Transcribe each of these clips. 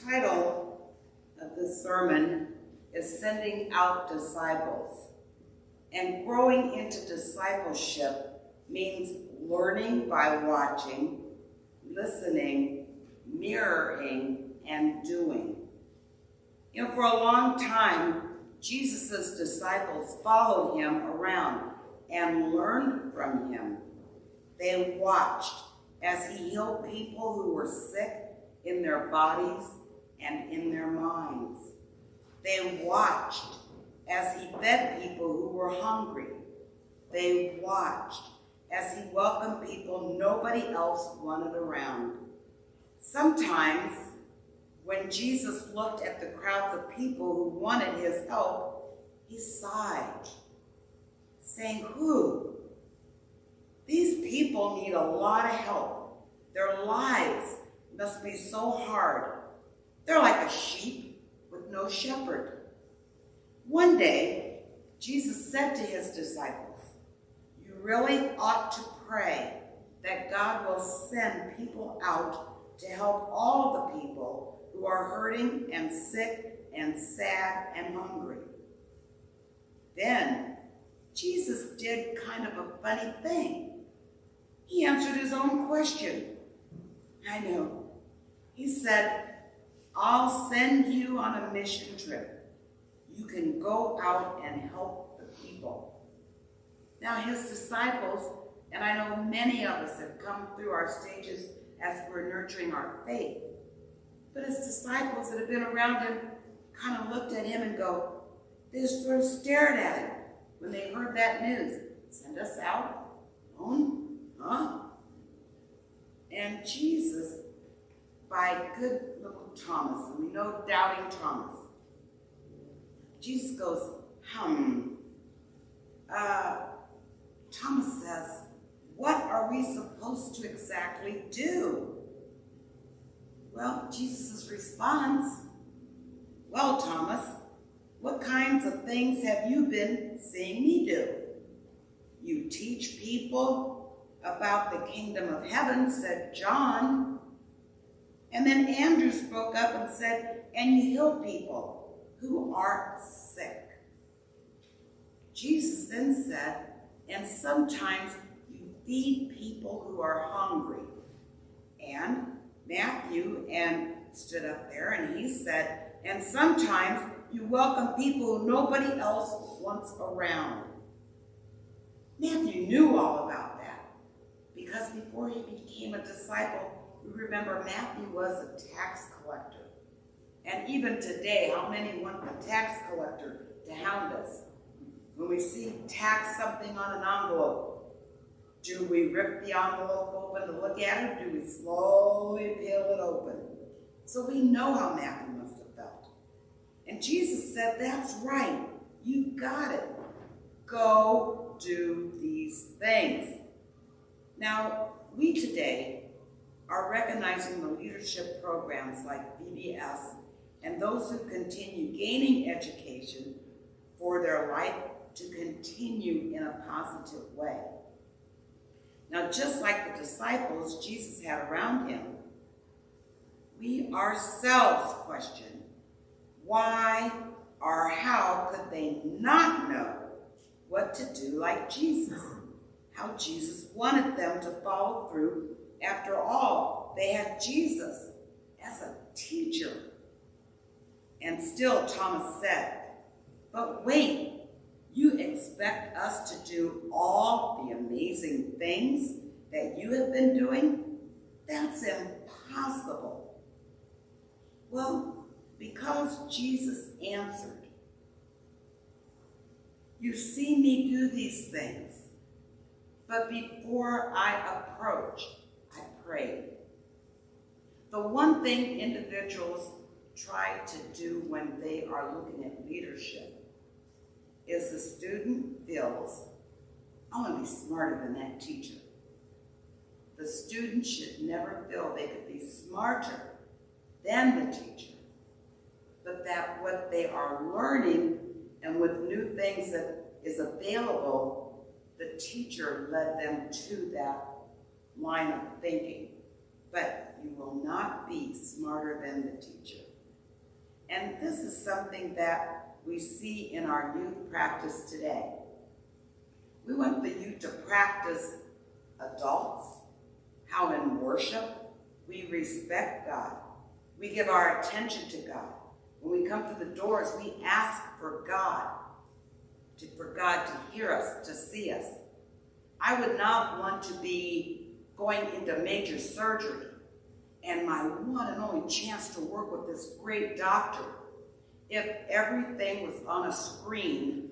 title of this sermon is Sending Out Disciples. And growing into discipleship means learning by watching, listening, mirroring, and doing. For a long time, Jesus' disciples followed him around and learned from him. They watched as he healed people who were sick in their bodies and in their minds. They watched as he fed people who were hungry. They watched as he welcomed people nobody else wanted around. Sometimes, when Jesus looked at the crowds of people who wanted his help, he sighed, saying, "Who? These people need a lot of help. Their lives must be so hard. They're like a sheep with no shepherd." One day, Jesus said to his disciples, "You really ought to pray that God will send people out to help all the people who are hurting and sick and sad and hungry." Then, Jesus did kind of a funny thing. He answered his own question. I know. He said, "I'll send you on a mission trip. You can go out and help the people." Now, his disciples, and I know many of us have come through our stages as we're nurturing our faith, but his disciples that have been around him kind of looked at him and they just sort of stared at him when they heard that news. Send us out alone? Huh? And Jesus, by good little Thomas, and we know doubting Thomas, Jesus goes, Thomas says, "What are we supposed to exactly do?" Well, Jesus' response, "Well, Thomas, what kinds of things have you been seeing me do? You teach people about the kingdom of heaven," said John. And then Andrew spoke up and said, "And you heal people who are sick." Jesus then said, "And sometimes you feed people who are hungry." And Matthew stood up there and he said, "And sometimes you welcome people who nobody else wants around." Matthew knew all about that because before he became a disciple, we remember Matthew was a tax collector. And even today, how many want the tax collector to hound us? When we see tax something on an envelope, do we rip the envelope open to look at it, or do we slowly peel it open? So we know how Matthew must have felt. And Jesus said, "That's right, you got it. Go do these things." Now, we today are recognizing the leadership programs like VBS and those who continue gaining education for their life to continue in a positive way. Now, just like the disciples Jesus had around him, we ourselves question why or how could they not know what to do like Jesus? How Jesus wanted them to follow through. After all, they had Jesus as a teacher. And still Thomas said, "But wait, you expect us to do all the amazing things that you have been doing? That's impossible." Well, because Jesus answered, "You see me do these things, but before I approached, I prayed." The one thing individuals try to do when they are looking at leadership is the student feels, "I want to be smarter than that teacher." The student should never feel they could be smarter than the teacher, but that what they are learning and with new things that is available, the teacher led them to that line of thinking. But you will not be smarter than the teacher. And this is something that we see in our youth practice today. We want the youth to practice adults, how in worship we respect God. We give our attention to God. When we come to the doors, we ask for God to hear us, to see us. I would not want to be going into major surgery and my one and only chance to work with this great doctor if everything was on a screen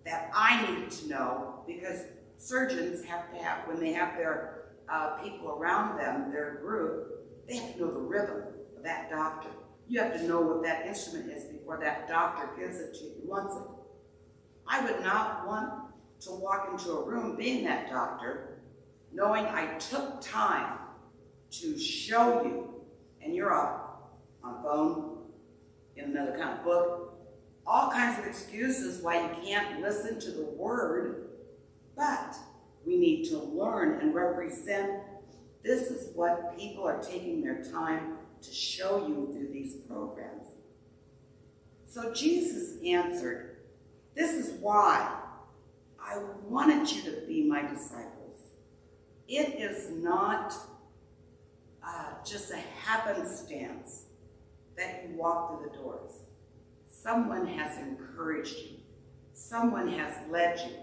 that I needed to know, because surgeons have to have, when they have their people around them, their group, they have to know the rhythm of that doctor. You have to know what that instrument is before that doctor gives it to you once it. I would not want to walk into a room being that doctor, knowing I took time to show you, and you're up on a phone, in another kind of book, all kinds of excuses why you can't listen to the word, but we need to learn and represent. This is what people are taking their time to show you through these programs. So Jesus answered, "This is why I wanted you to be my disciples. It is not just a happenstance that you walk through the doors. Someone has encouraged you. Someone has led you.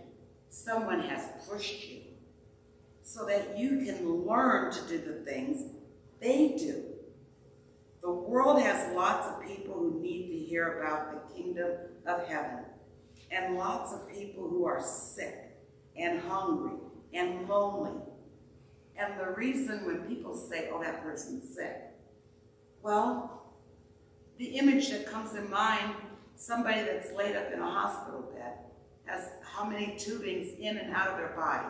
Someone has pushed you so that you can learn to do the things they do. The world has lots of people who need to hear about the kingdom of heaven, and lots of people who are sick and hungry and lonely. And the reason when people say, oh, that person's sick, well, the image that comes in mind, somebody that's laid up in a hospital bed, has how many tubings in and out of their body.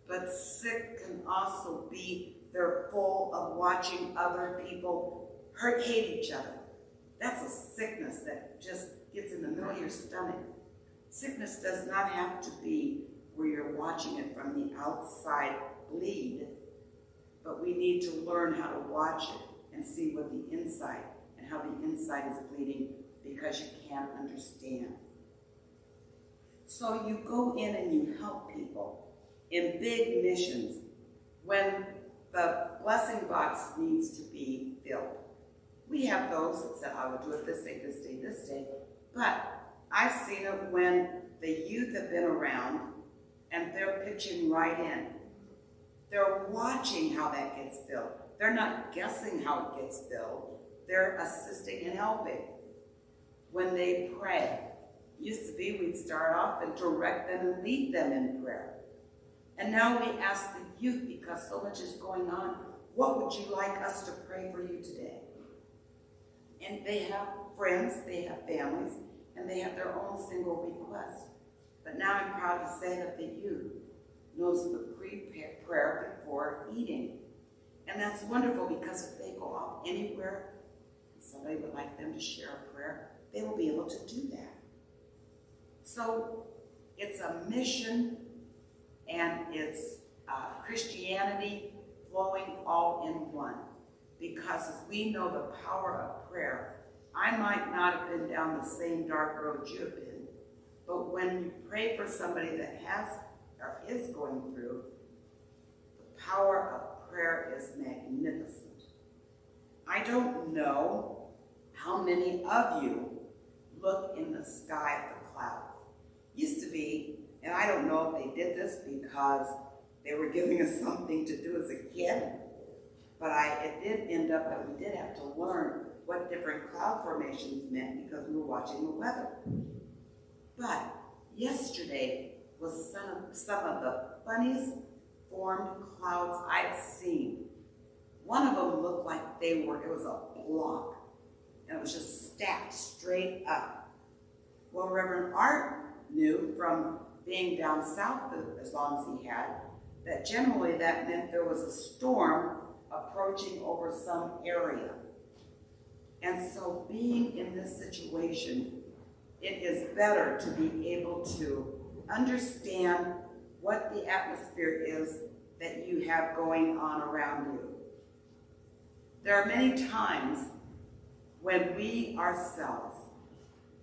But sick can also be they're full of watching other people hate each other. That's a sickness that just gets in the middle of your stomach. Sickness does not have to be where you're watching it from the outside bleed, but we need to learn how to watch it and see what the inside and how the inside is bleeding, because you can't understand. So you go in and you help people in big missions when the blessing box needs to be filled. We have those that said, I will do it this day, this day, this day. But I've seen it when the youth have been around and they're pitching right in. They're watching how that gets filled. They're not guessing how it gets filled. They're assisting and helping. When they pray, used to be we'd start off and direct them and lead them in prayer. And now we ask the youth, because so much is going on, what would you like us to pray for you today? And they have friends, they have families, and they have their own single request. But now I'm proud to say that the youth knows the prayer before eating. And that's wonderful, because if they go out anywhere and somebody would like them to share a prayer, they will be able to do that. So it's a mission, and it's Christianity flowing all in one. Because as we know the power of prayer, I might not have been down the same dark road you have been, but when you pray for somebody that has or is going through, the power of prayer is magnificent. I don't know how many of you look in the sky at the clouds. Used to be, and I don't know if they did this because they were giving us something to do as a kid, but it did end up that we did have to learn what different cloud formations meant because we were watching the weather. But yesterday was some of the funniest formed clouds I've seen. One of them looked like it was a block, and it was just stacked straight up. Well, Reverend Art knew from being down south as long as he had, that generally that meant there was a storm approaching over some area. And so being in this situation, it is better to be able to understand what the atmosphere is that you have going on around you. There are many times when we ourselves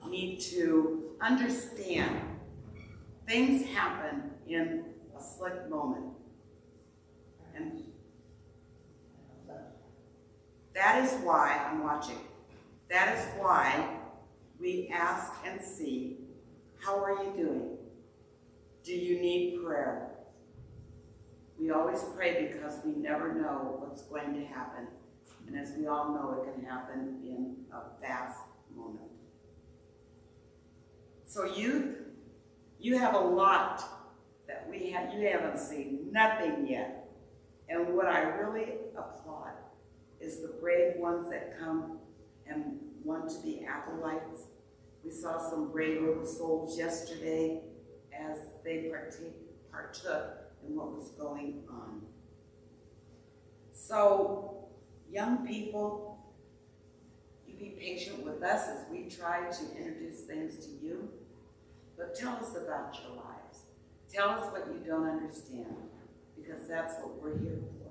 need to understand things happen in a slick moment. And that is why I'm watching. That is why we ask and see, how are you doing? Do you need prayer? We always pray because we never know what's going to happen. And as we all know, it can happen in a fast moment. So youth, you have a lot that you haven't seen, nothing yet. And what I really applaud is the brave ones that come and want to be acolytes. We saw some brave little souls yesterday as they partook in what was going on. So, young people, you be patient with us as we try to introduce things to you. But tell us about your lives. Tell us what you don't understand, because that's what we're here for.